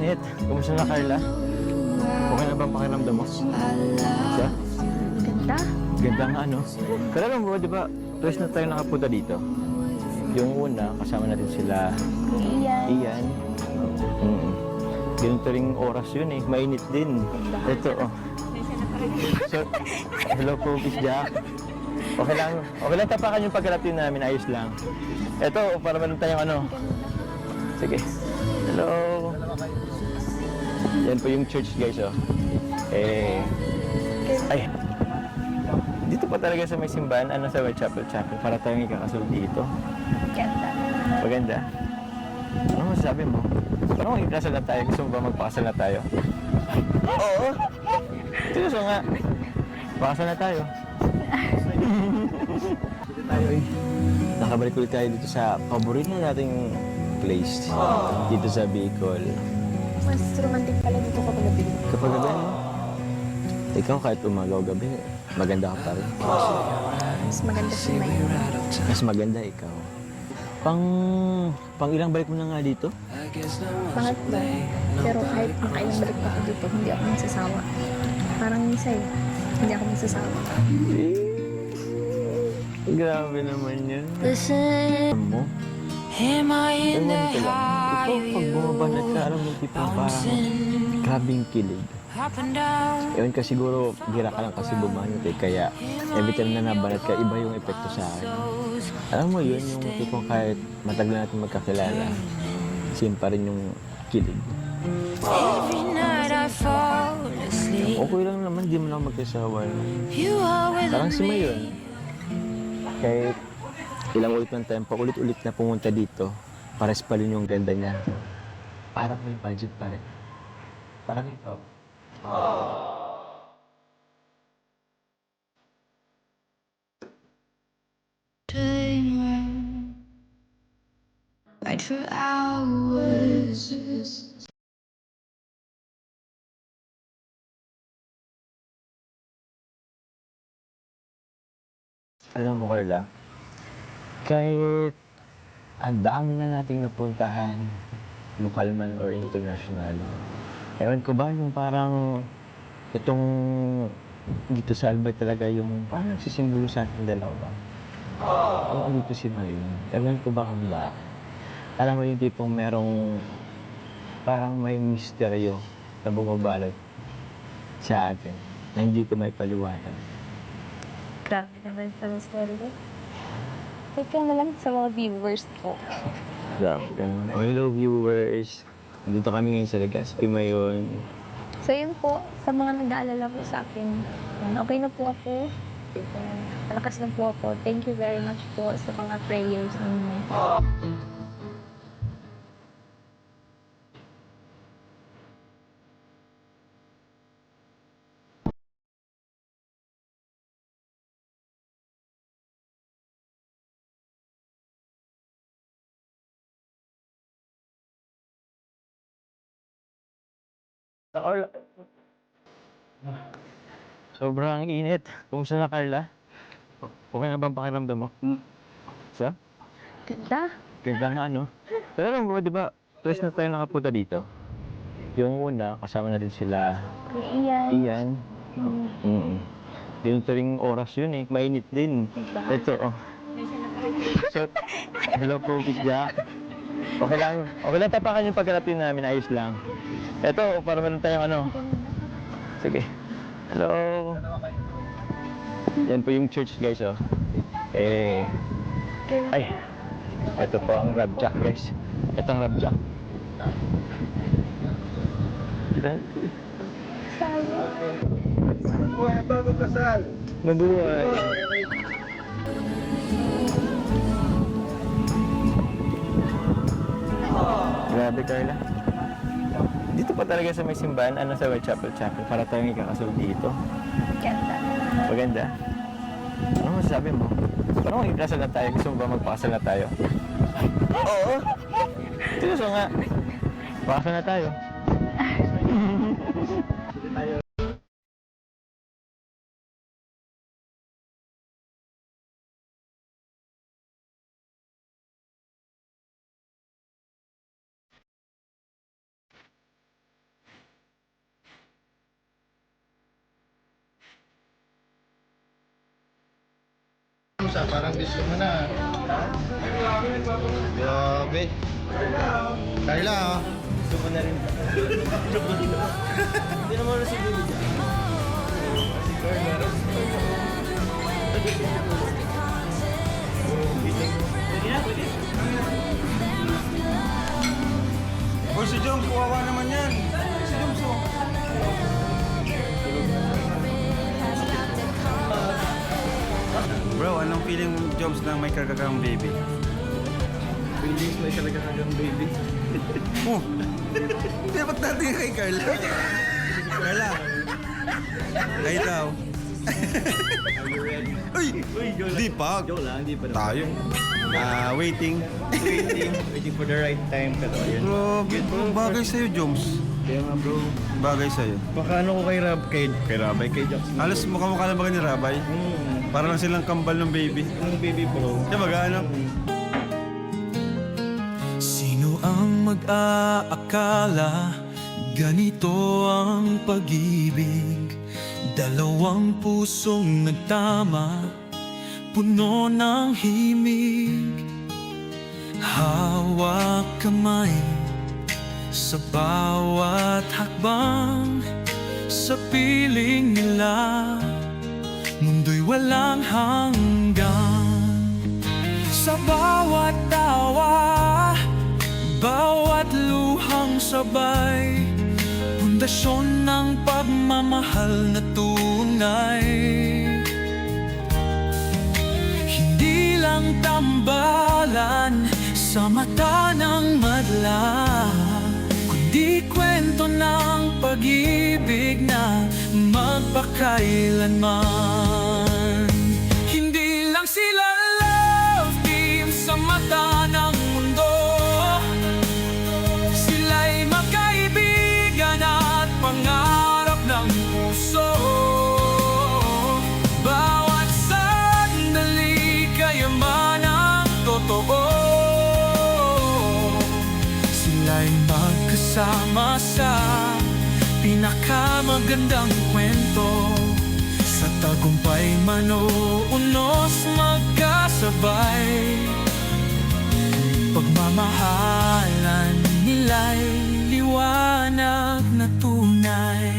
init. Kumusta na, Carla? Okay na ba ang pakiramdam mo? Siya? Ganda. Ganda nga, ano? Pero alam mo, di ba, twice na tayo nakapunta dito. Yung una, kasama natin sila Ian. Ganito ring oras yun eh. Mainit din. Ito, oh. So, hello po, Miss Jack. Okay lang tapakan yung pagkarating namin, ayos lang. Ito, para meron tayong ano. Sige. Hello. Yan po yung church, guys, oh. Ay. Dito pa talaga sa may simbahan, ano sa Chapel, para tayong ikakasunod dito. Ganda. Maganda. Ano masasabi mo? Parang ikasal na tayo. Gusto mo ba magpakasal na tayo? Oo. Seryoso nga. Pakasal na tayo. Nakabalik ulit tayo dito sa paborito na nating place. Dito sa Bicol. Mas romantic pala dito kapag gabi. Kapag gabi, no? Ikaw kahit umaga o gabi, maganda ka pa rin. Mas maganda si Maya. Mas maganda ikaw. Pang ilang balik mo na nga dito? Bakit ba? Pero kahit makailang balik pa ako dito, hindi ako masasawa. Parang isa eh. Hindi ako masasawa. Grabe naman yun. Alam mo? Ewan ko lang. Ikaw, pag bumabanat ka, alam mo, tipong parang grabing kilig. Ewan ka siguro, gira ka lang kasi bumanat eh. Kaya, every time na nabanat ka, iba yung epekto sa akin. Alam mo yun, yung tipong kahit matagal na natin magkakilala, same pa rin yung kilig. Okay lang naman, di mo lang magkasawa. Parang si Mayon. Kahit ilang ulit ng tempo, ulit-ulit na pumunta dito, pares pa rin yung ganda niya. Parang may budget pa rin. Parang ikaw. Fight for hours. Alam mo, Carla, kahit ang dami na nating napuntahan, lokal man or international, ewan ko ba yung parang itong dito sa Albay talaga yung parang nagsisimbolo sa ating dalawa. Ang dito si Mayon, ewan ko ba kung ba. Alam mo yung tipong merong parang may misteryo na bumabalot sa atin na hindi ko may paliwanag. Grabe naman sa story ko. Wait ka na lang sa mga viewers ko. Grabe. Hello viewers. Dito kami ngayon sa Legazpi Mayon. So yun po, sa mga nag-aalala po sa akin, okay na po ako. Malakas na po ako. Thank you very much po sa mga prayers ninyo. Sobrang init. Kumusta na, Carla? Okay na ba ang pakiramdam mo? Siya? Ganda. Ganda nga, ano? Pero alam mo, di ba, twice na tayo nakapunta dito. Yung una, kasama natin sila Ian. Ganito ring oras yun eh. Mainit din. Ito, oh. So, hello po, Miss Jack. Okay lang tapakan yung pagkarating namin, ayos lang. Ito, para meron tayong ano. Sige. Hello. Yan po yung church, guys, oh. Ay. Ito po ang Rabjack, guys. Ito ang Rabjack. Buhay bago kasal. Mabuhay. Grabe, Carla. Dito pa talaga sa may simbahan, ano sa Chapel, para tayong ikakasunod dito. Ganda. Maganda. Ano masasabi mo? Parang ikasal na tayo. Gusto mo ba magpakasal na tayo? Oo. Seryoso nga. Pakasal na tayo. Parang gusto mo na. Grabe. Carla, oh. Gusto ko na rin. Hindi naman na si Baby. Boy, si Joms, kuwawa naman yan. Si Joms, oh. Bro, anong feeling mo, Joms, na may kargagang baby? Feelings may talaga hanggang baby. Oh! Dapat natin kay Carla. Carla! Kayo daw. Uy! Di pa. Joke lang, hindi pa naman. Tayo. Waiting. Waiting for the right time. Pero yun. Grabe, bro. Bagay sa'yo, Joms. Kaya nga bro. Bagay sa'yo. Baka ano ko kay Rabay, kay Jackson. Halos mukha-mukha na ba ni Rabay? Para lang silang kambal ng baby. Yung baby bro. Diba gaano? Sino ang mag-aakala ganito ang pag-ibig? Dalawang pusong nagtama, puno ng himig. Hawak kamay sa bawat hakbang, sa piling nila mundo'y walang hanggan. Sa bawat tawa, bawat luhang sabay, pundasyon ng pagmamahal na tunay. Hindi lang tambalan sa mata ng madla, kundi kwento ng pag-ibig na magpakailanman. Hindi lang sila love team sa mata ng mundo, sila'y magkaibigan at pangarap ng puso. Bawat sandali kayaman ang totoo, sila'y magkasama sa pinakamagandang kwento. Sa tagumpay man o unos magkasabay, pagmamahalan nila'y liwanag na tunay.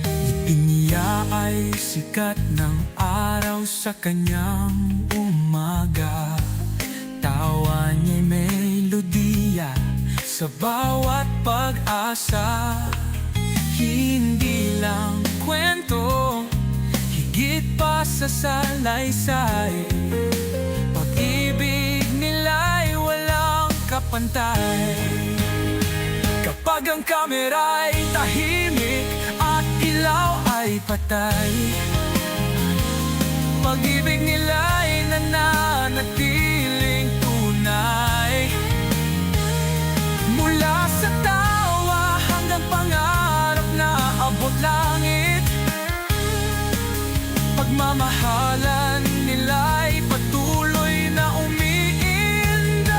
Ngiti niya ay sikat ng araw sa kanyang umaga, tawa niya'y melodiya sa bawat pag-asa. Hindi lang kwento, higit pa sa salaysay, pag-ibig nila'y walang kapantay. Kapag ang kamera'y tahimik at ilaw ay patay, pag-ibig nila'y nananatiling tunay. Mula sa tawa hanggang pangarap na abot langit, pagmamahalan nila'y patuloy na umiindak.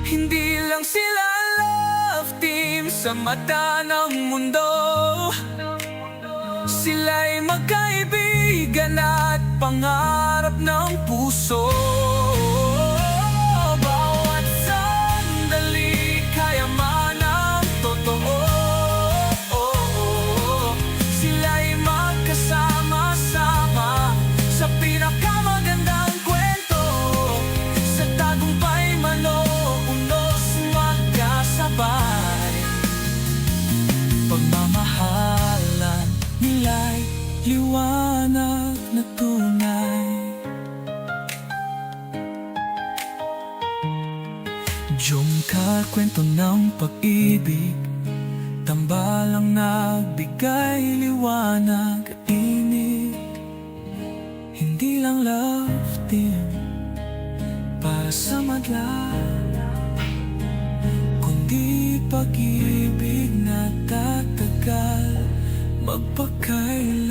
Hindi lang sila love team sa mata ng mundo, sila'y magkaibigan at pangarap ng puso. Bawat sandali kayaman ang totoo, sila'y magkasama-sama sa pinakamagandang kwento. Sa tagumpay man o unos magkasabay, pagmamahalan nila'y liwanag na tunay. Jomcar, kwento ng pag-ibig, tambalang nagbigay liwanag at tinig. Hindi lang love team para sa madla, kundi pag-ibig na tatagal magpakailanman.